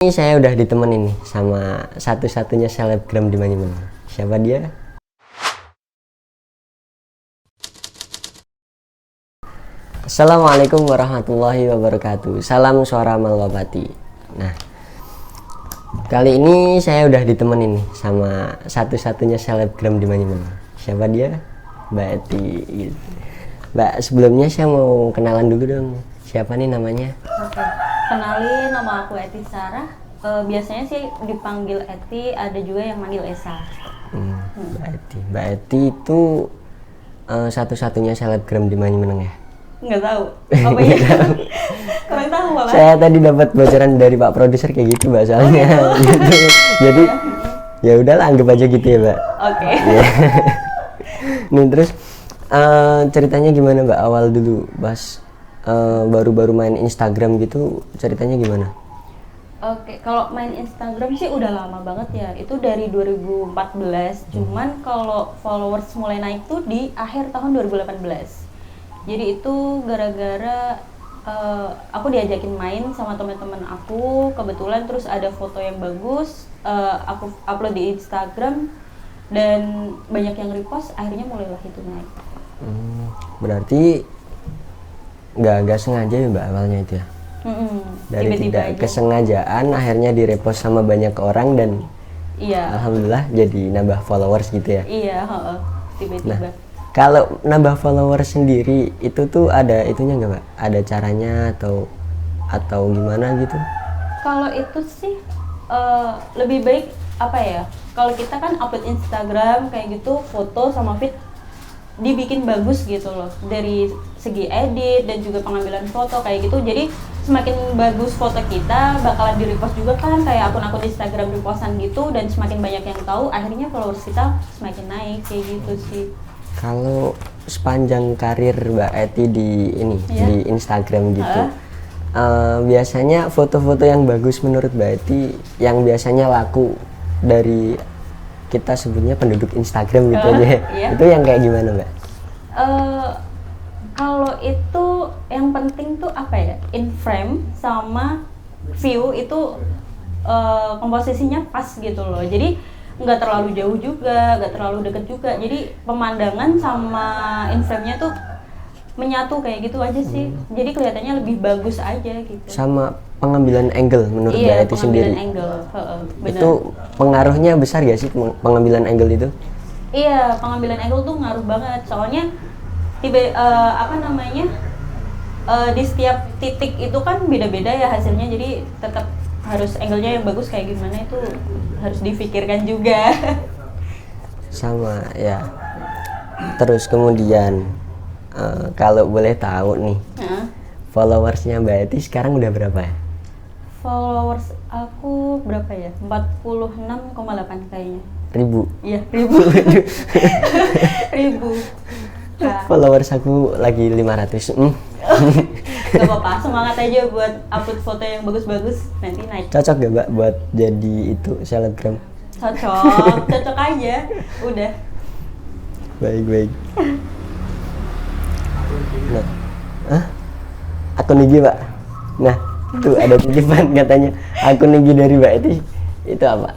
Ini saya udah ditemenin nih sama satu-satunya selebgram di Banyumas. Siapa dia? Assalamualaikum warahmatullahi wabarakatuh. Salam suara Malwapati. Nah, kali ini saya udah ditemenin nih sama satu-satunya selebgram di Banyumas. Siapa dia? Mbak Eti. Mbak, sebelumnya saya mau kenalan dulu dong. Siapa nih namanya? Oke, kenalin, nama aku Eti Sarah. Biasanya sih dipanggil Eti, ada juga yang manggil Esa. Mbak Eti. Mbak Eti itu satu-satunya selebgram di Banyumas ya? Nggak tahu, apa ya? Kurang tahu malah. Saya tadi dapat bocoran dari Pak Produser kayak gitu Mbak soalnya. Gitu. Jadi ya udahlah anggap aja gitu ya Mbak. Oke. Ya. Nih terus ceritanya gimana Mbak awal dulu pas baru-baru main Instagram gitu, ceritanya gimana? Oke, kalau main Instagram sih udah lama banget ya. Itu dari 2014. Cuman kalau followers mulai naik tuh di akhir tahun 2018. Jadi itu gara-gara aku diajakin main sama teman-teman aku, kebetulan terus ada foto yang bagus, aku upload di Instagram dan banyak yang repost, akhirnya mulailah itu naik. Berarti nggak sengaja ya Mbak awalnya itu ya? Dari Tiba-tiba tidak aja. kesengajaan akhirnya direpost sama banyak orang dan Iya, alhamdulillah jadi nambah followers gitu ya. iya, heeh. Tiba-tiba. Nah, kalau nambah followers sendiri itu tuh ada itunya nggak Mbak? Ada caranya atau gimana gitu? Kalau itu sih lebih baik apa ya? Kalau kita kan upload Instagram kayak gitu, foto sama feed dibikin bagus gitu loh, dari segi edit dan juga pengambilan foto kayak gitu. Jadi semakin bagus foto kita bakalan di repost juga kan, kayak akun-akun Instagram repostan gitu, dan semakin banyak yang tahu akhirnya followers kita semakin naik kayak gitu sih. Kalau sepanjang karir Mbak Eti di Iya. di Instagram gitu, biasanya foto-foto yang bagus menurut Mbak Eti yang biasanya laku dari kita sebutnya penduduk Instagram gitu aja, Iya. itu yang kayak gimana Mbak? Kalau itu yang penting tuh apa ya, in frame sama view itu komposisinya pas gitu loh. Jadi nggak terlalu jauh juga, nggak terlalu deket juga. Jadi pemandangan sama in frame-nya tuh menyatu kayak gitu aja sih. Jadi kelihatannya lebih bagus aja gitu. Sama pengambilan angle menurut Mbak Iya, Eti sendiri, pengambilan angle. Heeh, benar. itu pengaruhnya besar gak sih pengambilan angle itu? Iya, pengambilan angle tuh ngaruh banget. Soalnya di setiap titik itu kan beda-beda ya hasilnya. Jadi tetap harus angle-nya yang bagus kayak gimana itu harus difikirkan juga. Sama ya. Terus kemudian kalau boleh tahu nih, Nah, followersnya Mbak Eti sekarang udah berapa ya? followers aku berapa ya? 46,8 kayaknya. Ribu. Iya, ribu. Ribu. Nah, Followers aku lagi 500. gak apa-apa, semangat aja buat upload foto yang bagus-bagus, nanti naik. Cocok gak Mbak buat jadi itu selebgram? Cocok aja, udah. Baik. Nah, akun IG Mbak. Nah, tuh ada titipan katanya akun IG dari Mbak Eti itu apa?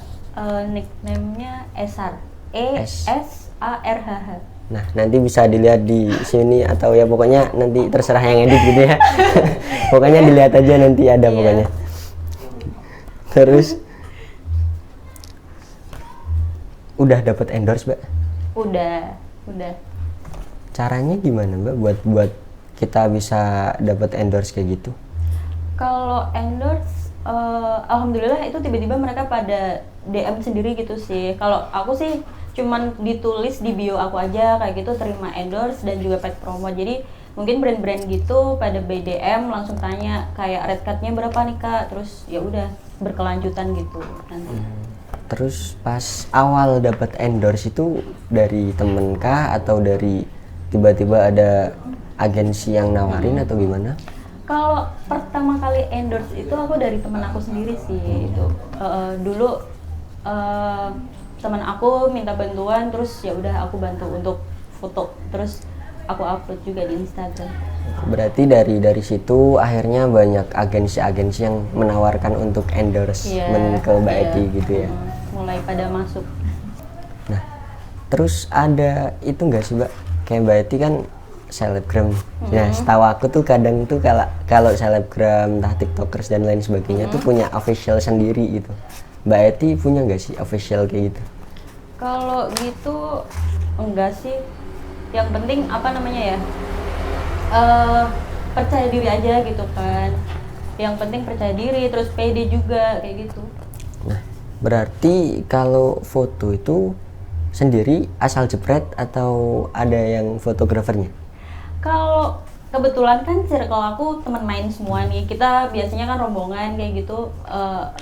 Nickname-nya Esar, ESARHH. Nah, nanti bisa dilihat di sini atau ya pokoknya nanti terserah yang edit gitu ya. Pokoknya dilihat aja nanti ada Iya. pokoknya. Terus udah dapat endorse Mbak? Udah. Caranya gimana Mbak buat kita bisa dapat endorse kayak gitu? Kalau endorse, alhamdulillah itu tiba-tiba mereka pada DM sendiri gitu sih. Kalau aku sih cuman ditulis di bio aku aja kayak gitu, terima endorse dan juga paid promo. Jadi mungkin brand-brand gitu pada BDM langsung tanya kayak red card-nya berapa nih Kak, terus ya udah berkelanjutan gitu nanti. Terus pas awal dapat endorse itu dari temen kah atau dari tiba-tiba ada agensi yang nawarin atau gimana? Kalau pertama kali endorse itu aku dari teman aku sendiri sih. Itu dulu teman aku minta bantuan, terus ya udah aku bantu untuk foto. Terus Hmm. aku upload juga di Instagram. Berarti dari situ akhirnya banyak agensi-agensi yang menawarkan untuk endorsement ke Mbak Eti gitu ya. Mulai pada masuk. Nah, terus ada itu nggak sih Mbak? Kayak Mbak Eti kan selebgram. Nah, setahu aku tuh kadang tuh kalau selebgram, entah tiktokers dan lain sebagainya tuh punya official sendiri gitu. Mbak Eti punya nggak sih official kayak gitu? Kalau gitu enggak sih. Yang penting apa namanya ya? Percaya diri aja gitu kan. Yang penting percaya diri, terus pede juga kayak gitu. Nah, berarti kalau foto itu sendiri asal jepret atau ada yang fotografernya? Kalau kebetulan kan circle aku teman main semua nih. Kita biasanya kan rombongan kayak gitu.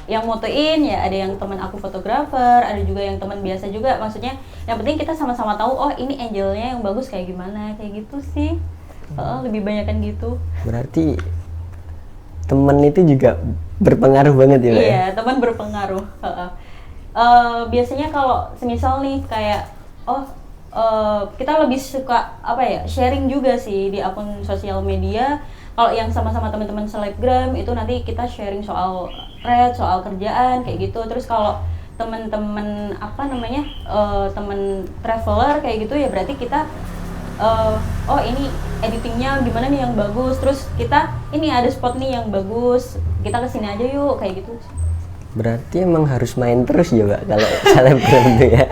Yang motoin ya ada yang teman aku fotografer, ada juga yang teman biasa juga. Maksudnya yang penting kita sama-sama tahu oh ini angle-nya yang bagus kayak gimana kayak gitu sih. Lebih banyak kan gitu. Berarti temen itu juga berpengaruh banget ya Mbak? Iya, teman berpengaruh. Biasanya kalau semisal nih kayak kita lebih suka apa ya sharing juga sih di akun sosial media. Kalau yang sama-sama teman-teman selebgram itu nanti kita sharing soal red, soal kerjaan kayak gitu. Terus kalau teman-teman apa namanya teman traveler kayak gitu ya berarti kita oh ini editingnya gimana nih yang bagus. Terus kita ini ada spot nih yang bagus. Kita kesini aja yuk kayak gitu. Berarti emang harus main terus ya Mbak kalau selebgram tuh ya?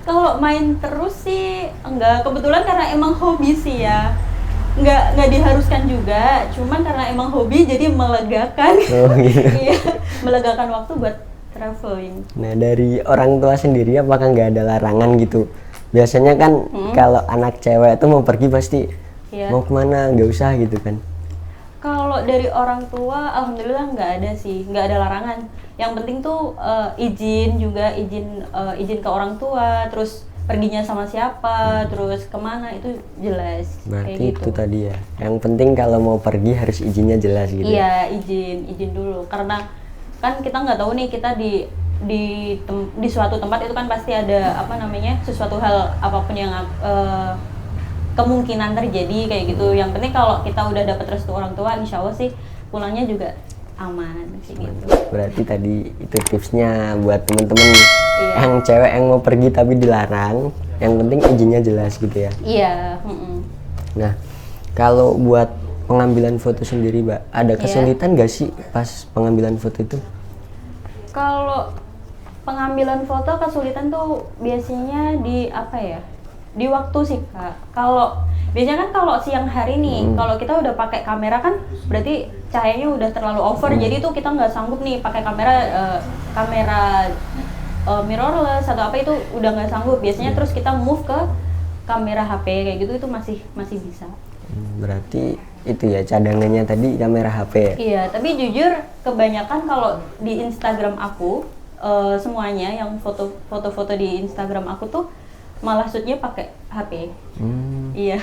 Kalau main terus sih enggak, kebetulan karena emang hobi sih ya. Enggak diharuskan juga, cuman karena emang hobi jadi melegakan. Oh gitu. Iya, melegakan waktu buat traveling. Nah dari orang tua sendiri apakah nggak ada larangan gitu? Biasanya kan kalau anak cewek tuh mau pergi pasti Iya. mau kemana nggak usah gitu kan? Kalau dari orang tua, alhamdulillah nggak ada sih, nggak ada larangan. Yang penting tuh izin juga, izin ke orang tua, terus perginya sama siapa, terus kemana itu jelas. Berarti kayak gitu. itu tadi ya. Yang penting kalau mau pergi harus izinnya jelas gitu. Iya, izin dulu. Karena kan kita nggak tahu nih kita di suatu tempat itu kan pasti ada apa namanya sesuatu hal apapun yang kemungkinan terjadi kayak gitu. Yang penting kalau kita udah dapat restu orang tua, insya Allah sih pulangnya juga aman kayak gitu. Berarti tadi itu tipsnya buat temen-temen Iya. yang cewek yang mau pergi tapi dilarang. Yang penting izinnya jelas gitu ya. Iya. Nah, kalau buat pengambilan foto sendiri, Mbak, ada kesulitan nggak sih pas pengambilan foto itu? Kalau pengambilan foto kesulitan tuh biasanya di apa ya? Di waktu sih Kak. Kalau biasanya kan kalau siang hari nih, kalau kita udah pakai kamera kan berarti cahayanya udah terlalu over, jadi tuh kita nggak sanggup nih pakai kamera mirrorless atau apa itu udah nggak sanggup. Biasanya terus kita move ke kamera HP kayak gitu itu masih bisa. Berarti itu ya cadangannya tadi kamera HP ya? Iya, tapi jujur kebanyakan kalau di Instagram aku semuanya yang foto-foto di Instagram aku tuh malah shootnya pakai HP. Iya.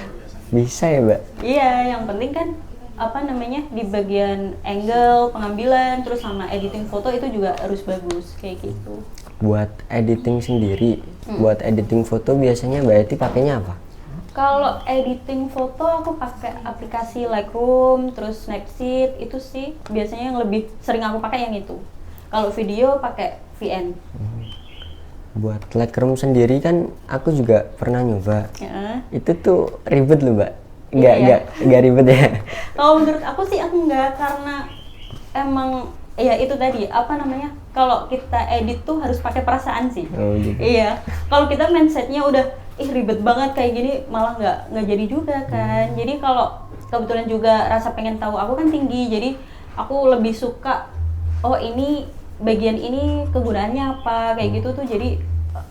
Bisa ya, Mbak? Iya, yang penting kan apa namanya di bagian angle pengambilan terus sama editing foto itu juga harus bagus kayak gitu. Buat editing sendiri, buat editing foto biasanya Mbak Eti pakainya apa? Kalau editing foto aku pakai aplikasi Lightroom, terus Snapseed itu sih biasanya yang lebih sering aku pakai yang itu. Kalau video pakai VN. Buat Lightroom sendiri kan aku juga pernah nyoba. Ya. Itu tuh ribet loh, Mbak. Iya. Nggak ribet ya. Kalau menurut aku sih aku nggak, karena emang ya itu tadi apa namanya kalau kita edit tuh harus pakai perasaan sih. Oh, gitu. Iya. Kalau kita mindsetnya udah ribet banget kayak gini malah nggak jadi juga kan. Jadi kalau kebetulan juga rasa pengen tahu aku kan tinggi, jadi aku lebih suka oh ini bagian ini kegunaannya apa kayak gitu tuh, jadi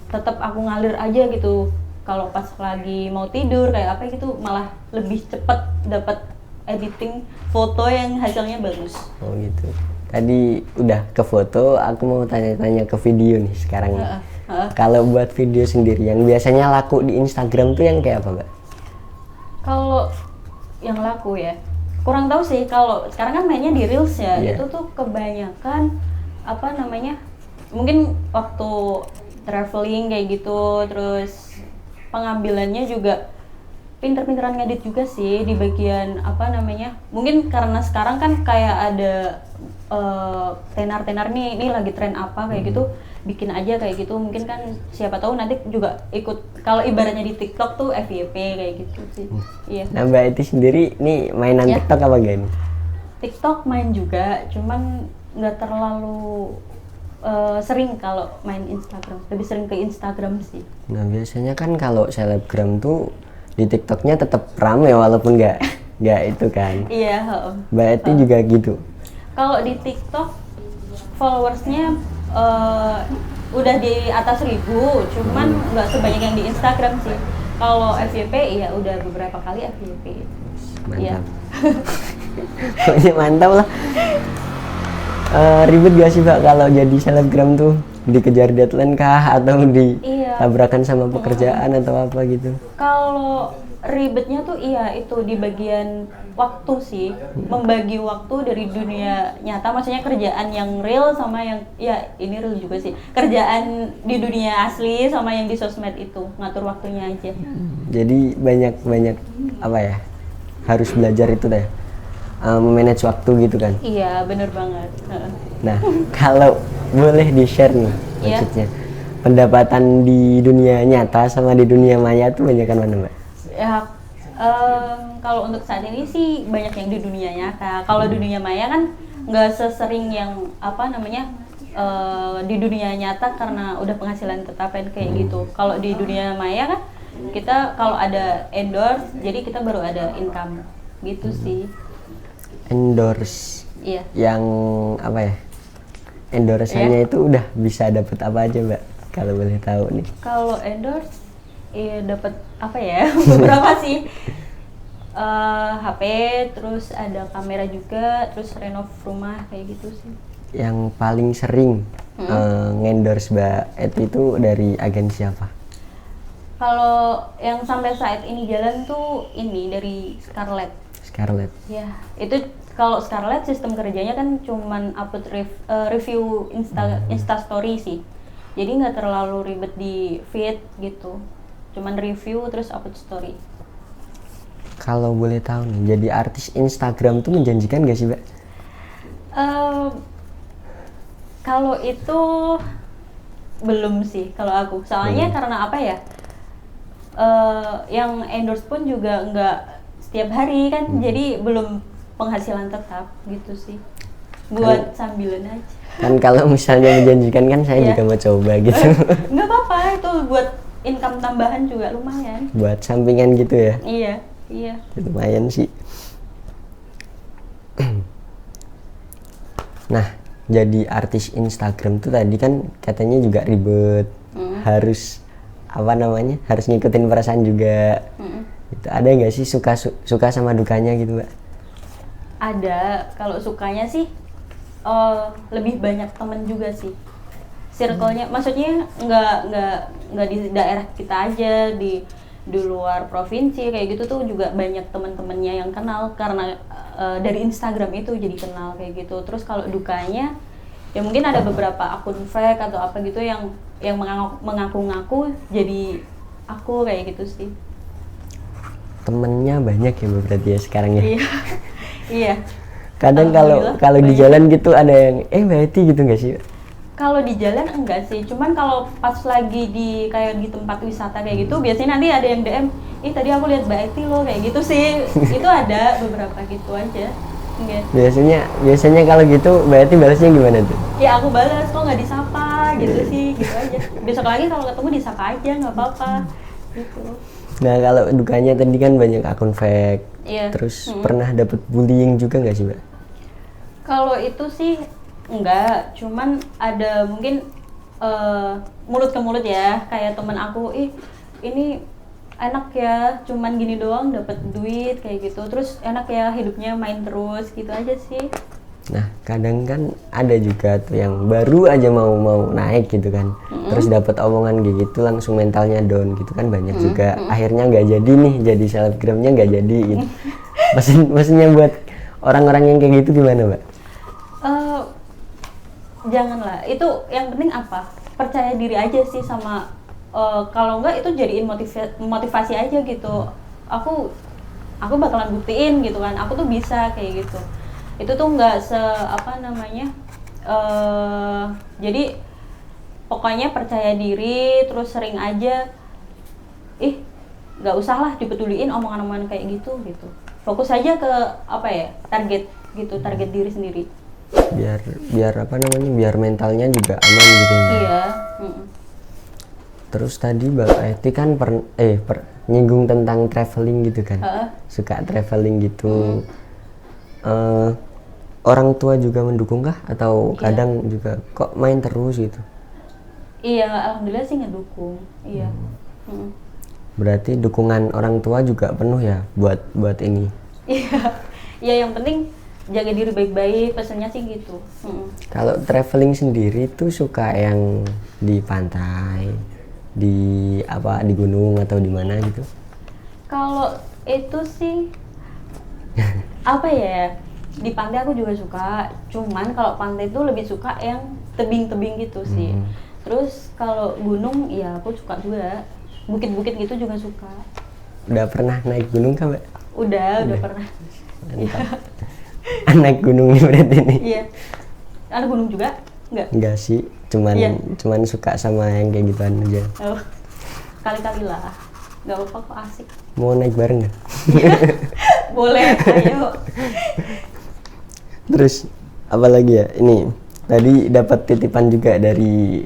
tetap aku ngalir aja gitu. Kalau pas lagi mau tidur kayak apa gitu malah lebih cepet dapat editing foto yang hasilnya bagus. Oh gitu. Tadi udah ke foto, aku mau tanya-tanya ke video nih sekarang. Kalau buat video sendiri yang biasanya laku di Instagram tuh yang kayak apa, Mbak? Kalau yang laku ya, kurang tahu sih. Kalau sekarang kan mainnya di Reels ya, itu tuh kebanyakan apa namanya? Mungkin waktu traveling kayak gitu, terus pengambilannya juga pinter-pinteran ngedit juga sih di bagian apa namanya, mungkin karena sekarang kan kayak ada tenar-tenar nih, ini lagi tren apa kayak gitu, bikin aja kayak gitu, mungkin kan siapa tahu nanti juga ikut, kalau ibaratnya di TikTok tuh FYP kayak gitu sih. Iya. Nah Mbak Eti sendiri nih mainan Ya. TikTok apa gak nih? TikTok main juga, cuman nggak terlalu sering kalau main Instagram, lebih sering ke Instagram sih. Nah biasanya kan kalau selebgram tuh di TikToknya tetap rame walaupun nggak itu kan. Iya, heeh. Mbak Eti juga gitu. Kalau di TikTok followersnya udah di atas 1.000, cuman nggak sebanyak yang di Instagram sih. Kalau FYP ya udah beberapa kali FYP. Iya. Mantap. Pokoknya mantap lah. Ribet gak sih Mbak kalau jadi selebgram tuh? Dikejar deadline kah atau ditabrakan sama pekerjaan atau apa gitu? Kalau ribetnya tuh iya itu di bagian waktu sih, membagi waktu dari dunia nyata, maksudnya kerjaan yang real sama yang ya ini real juga sih, kerjaan di dunia asli sama yang di sosmed itu, ngatur waktunya aja. Jadi banyak apa ya? Harus belajar itu deh. Memanage waktu gitu kan. Iya, bener banget. Nah, kalau boleh di-share nih Iya. maksudnya. Pendapatan di dunia nyata sama di dunia maya tuh banyakan mana, Mbak? Ya, kalau untuk saat ini sih banyak yang di dunia nyata. Kalau di dunia maya kan nggak sesering yang apa namanya di dunia nyata karena udah penghasilan tetap kan kayak gitu. Kalau di dunia maya kan kita kalau ada endorse, jadi kita baru ada income gitu sih. Endorse. Iya. Yang apa ya? Endorse-nya itu udah bisa dapet apa aja, Mbak? Kalau boleh tahu nih. Kalau endorse, dapat apa ya? Beberapa sih. HP, terus ada kamera juga, terus renov rumah kayak gitu sih. Yang paling sering ngendorse Mbak Eti itu dari agensi apa? Kalau yang sampai saat ini jalan tuh ini dari Scarlett. Scarlett. Ya, itu kalau Scarlett sistem kerjanya kan cuman upload review Insta Story sih. Jadi nggak terlalu ribet di feed gitu. Cuman review terus upload story. Kalau boleh tahu nih, jadi artis Instagram tuh menjanjikan gak sih, Mbak? Kalau itu belum sih kalau aku. Soalnya karena apa ya? Yang endorse pun juga nggak setiap hari kan, jadi belum penghasilan tetap gitu sih. Buat sambilan aja. Kan kalau misalnya menjanjikan kan saya juga mau coba gitu. Nggak apa-apa, itu buat income tambahan juga lumayan. Buat sampingan gitu ya. Iya, iya. Lumayan sih. Nah, jadi artis Instagram tuh tadi kan katanya juga ribet. Harus apa namanya? Harus ngikutin perasaan juga. Itu ada nggak sih suka sama dukanya gitu, Mbak? Ada. Kalau sukanya sih lebih banyak temen juga sih. Circle-nya, maksudnya nggak di daerah kita aja, di luar provinsi kayak gitu tuh juga banyak teman-temannya yang kenal karena dari Instagram itu jadi kenal kayak gitu. Terus kalau dukanya ya mungkin ada beberapa akun fake atau apa gitu yang mengaku-ngaku jadi aku kayak gitu sih. Temennya banyak ya berarti ya sekarang ya. Iya. Iya. Kadang kalau di jalan gitu ada yang Mbak Eti gitu nggak sih? Kalau di jalan enggak sih, cuman kalau pas lagi di kayak di tempat wisata kayak gitu, biasanya nanti ada yang DM, tadi aku lihat Mbak Eti loh kayak gitu sih. Itu ada beberapa gitu aja. Enggak. Biasanya kalau gitu Mbak Eti balasnya gimana tuh? Ya aku balas, kok nggak disapa gitu sih, gitu aja. Besok lagi kalau ketemu disapa aja, nggak apa-apa. Gitu. Nah kalau dukanya tadi kan banyak akun fake. Iya. Terus pernah dapet bullying juga nggak sih, Mbak? Kalau itu sih enggak, cuman ada mungkin mulut ke mulut ya, kayak teman aku, ini enak ya, cuman gini doang dapat duit kayak gitu, terus enak ya hidupnya main terus gitu aja sih. Nah kadang kan ada juga tuh yang baru aja mau naik gitu kan, terus dapat omongan kayak gitu langsung mentalnya down gitu kan, banyak juga. Akhirnya nggak jadi nih, jadi selebgramnya nggak jadi gitu. Maksudnya buat orang-orang yang kayak gitu gimana, Mbak? Janganlah, itu yang penting apa? Percaya diri aja sih sama kalau enggak itu jadiin motivasi aja gitu. aku bakalan buktiin gitu kan, aku tuh bisa kayak gitu. Itu tuh nggak jadi pokoknya percaya diri, terus sering aja nggak usah lah dipeduliin omongan-omongan kayak gitu. Fokus aja ke target gitu, target diri sendiri. Biar mentalnya juga aman gitu. Iya. Terus tadi Mbak Eti kan nyinggung tentang traveling gitu kan. Suka traveling gitu. Orang tua juga mendukung kah atau kadang juga kok main terus gitu? Iya, alhamdulillah sih ngedukung. Iya. Berarti dukungan orang tua juga penuh ya buat ini. Iya. Ya yang penting jaga diri baik-baik, pesannya sih gitu. Kalau traveling sendiri tuh suka yang di pantai, di gunung atau di mana gitu? Kalau itu sih di pantai aku juga suka, cuman kalau pantai itu lebih suka yang tebing-tebing gitu sih. Terus kalau gunung ya aku suka juga, bukit-bukit gitu juga suka. Udah pernah naik gunung kan Mbak? Udah pernah. Mantap. Anak gunung nih berarti nih. Iya. Anak gunung juga? Enggak sih, cuman suka sama yang kayak gituan aja. Oh, kali-kali lah, nggak apa-apa kok, asik. Mau naik bareng nggak? Boleh, ayo. Terus apa lagi ya? Ini tadi dapat titipan juga dari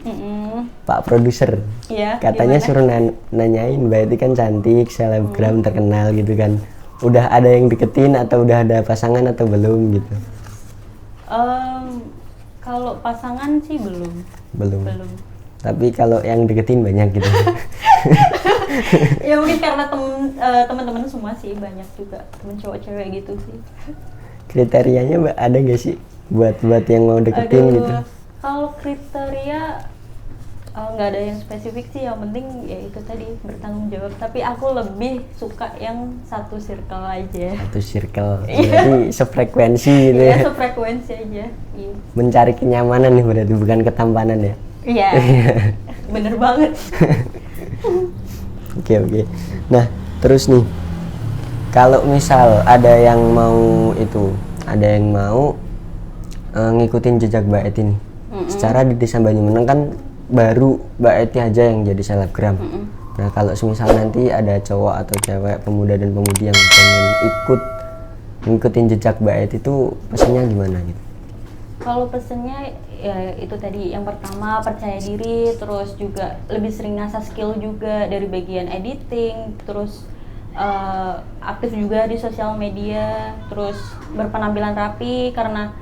Pak Produser. Iya. Katanya gimana? suruh nanyain Mbak Eti kan cantik, selebgram terkenal gitu kan. Udah ada yang deketin atau udah ada pasangan atau belum gitu? Kalau pasangan sih belum. Tapi kalau yang deketin banyak gitu. Ya mungkin karena teman-teman semua sih banyak juga temen cowok cewek gitu sih. Kriterianya Mbak ada nggak sih buat yang mau deketin gitu? Kalau kriteria nggak ada yang spesifik sih, yang penting ya itu tadi bertanggung jawab. Tapi aku lebih suka yang satu circle aja. Satu circle, jadi sefrekuensi gitu ya? Iya, sefrekuensi aja. Iya. Mencari kenyamanan nih berarti, bukan ketampanan ya? Iya, bener banget. Oke. Nah, terus nih, kalau misal ada yang mau ngikutin jejak Mbak Eti nih, secara di Desa Banyumeneng kan baru Mbak Eti aja yang jadi selebgram. Nah, kalau semisal nanti ada cowok atau cewek, pemuda dan pemudi yang pengen ngikutin jejak Mbak Eti itu pesannya gimana gitu? Kalau pesennya ya itu tadi, yang pertama percaya diri, terus juga lebih sering ngasah skill juga dari bagian editing, terus aktif juga di sosial media, terus berpenampilan rapi karena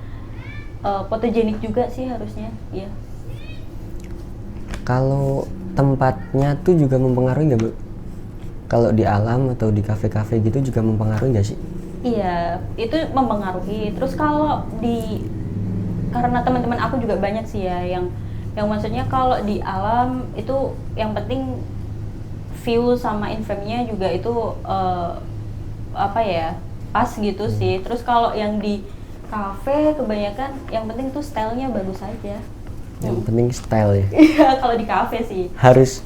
fotogenik juga sih harusnya, ya. Kalau tempatnya tuh juga mempengaruhi nggak Bu? Kalau di alam atau di kafe-kafe gitu juga mempengaruhi nggak sih? Iya, itu mempengaruhi. Terus karena teman-teman aku juga banyak sih ya yang maksudnya kalau di alam itu yang penting view sama inframe-nya juga itu pas gitu sih. Terus kalau yang di kafe kebanyakan yang penting tuh stylenya bagus aja. Yang penting style ya. Iya, kalau di kafe sih. Harus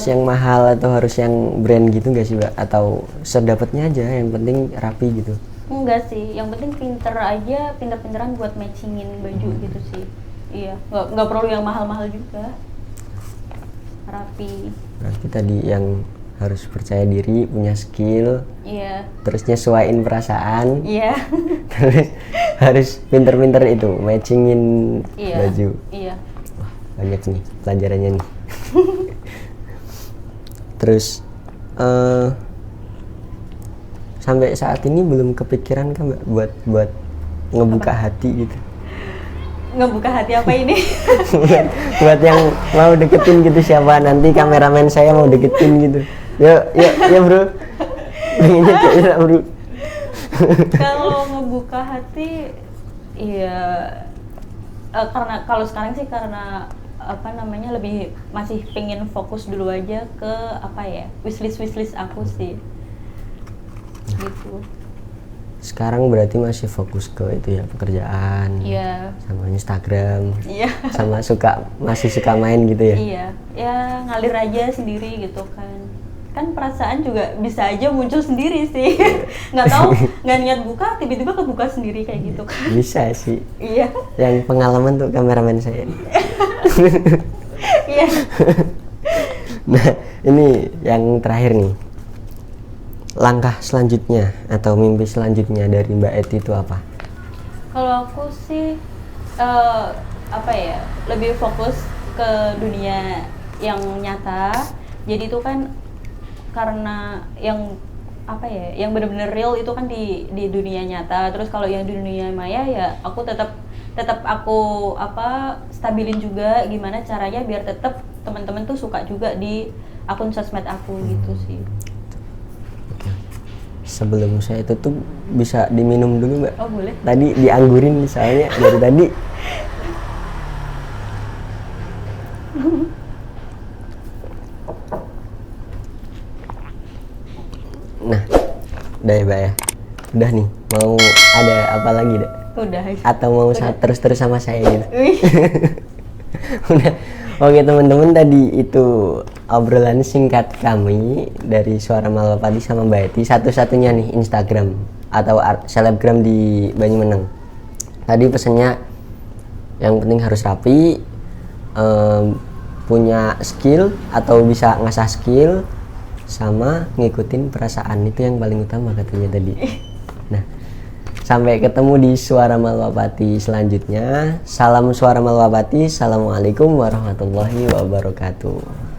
yang mahal atau harus yang brand gitu nggak sih Mbak? Atau sedapatnya aja, yang penting rapi gitu? Enggak sih, yang penting pinter-pinteran buat matchingin baju gitu sih. Iya, nggak perlu yang mahal-mahal juga. Rapi. Berarti tadi yang harus percaya diri, punya skill. Iya. Terus nyesuaiin perasaan. Iya. Terus harus pinter-pinter itu matchingin baju. Iya. Wah, banyak nih pelajarannya nih. Terus sampai saat ini belum kepikiran kan Mbak buat ngebuka hati gitu? Ngebuka hati apa ini? buat yang mau deketin gitu, siapa nanti kameramen saya mau deketin gitu. Yuk bro. Pengennya kayak bro. Kalau ngebuka hati, ya karena kalau sekarang sih karena lebih masih pengen fokus dulu aja ke wishlist aku sih. Gitu. Sekarang berarti masih fokus ke itu ya, pekerjaan. Iya. Sama Instagram. Iya. Sama masih suka main gitu ya? Iya. Ya ngalir aja sendiri gitu kan. kan perasaan juga bisa aja muncul sendiri sih. Nggak tahu, nggak niat buka, tiba-tiba kebuka sendiri kayak gitu kan. Bisa sih. Iya. Yang pengalaman tuh kameramen saya. Iya. Nah, ini yang terakhir nih. Langkah selanjutnya atau mimpi selanjutnya dari Mbak Eti itu apa? Kalau aku sih apa ya, lebih fokus ke dunia yang nyata. Jadi itu kan karena yang apa ya, yang benar-benar real itu kan di dunia nyata. Terus kalau yang di dunia maya ya aku tetap aku stabilin juga gimana caranya biar tetap teman-teman tuh suka juga di akun sosmed aku gitu sih. Sebelum saya tutup bisa diminum dulu Mbak. Oh boleh. Tadi dianggurin misalnya dari tadi. Nah, udah ya Mbak ya. Udah nih, mau ada apa lagi Dak? Udah. Atau mau terus-terus sama saya gitu? Wih. Udah. Oke teman-teman, tadi itu obrolan singkat kami dari Suara Malwapati sama Mbak Eti, satu-satunya nih Instagram atau selebgram di Banyumeneng. Tadi pesannya yang penting harus rapi, punya skill atau bisa ngasah skill, sama ngikutin perasaan, itu yang paling utama katanya tadi. Nah, sampai ketemu di Suara Malwapati selanjutnya. Salam Suara Malwapati. Assalamualaikum warahmatullahi wabarakatuh.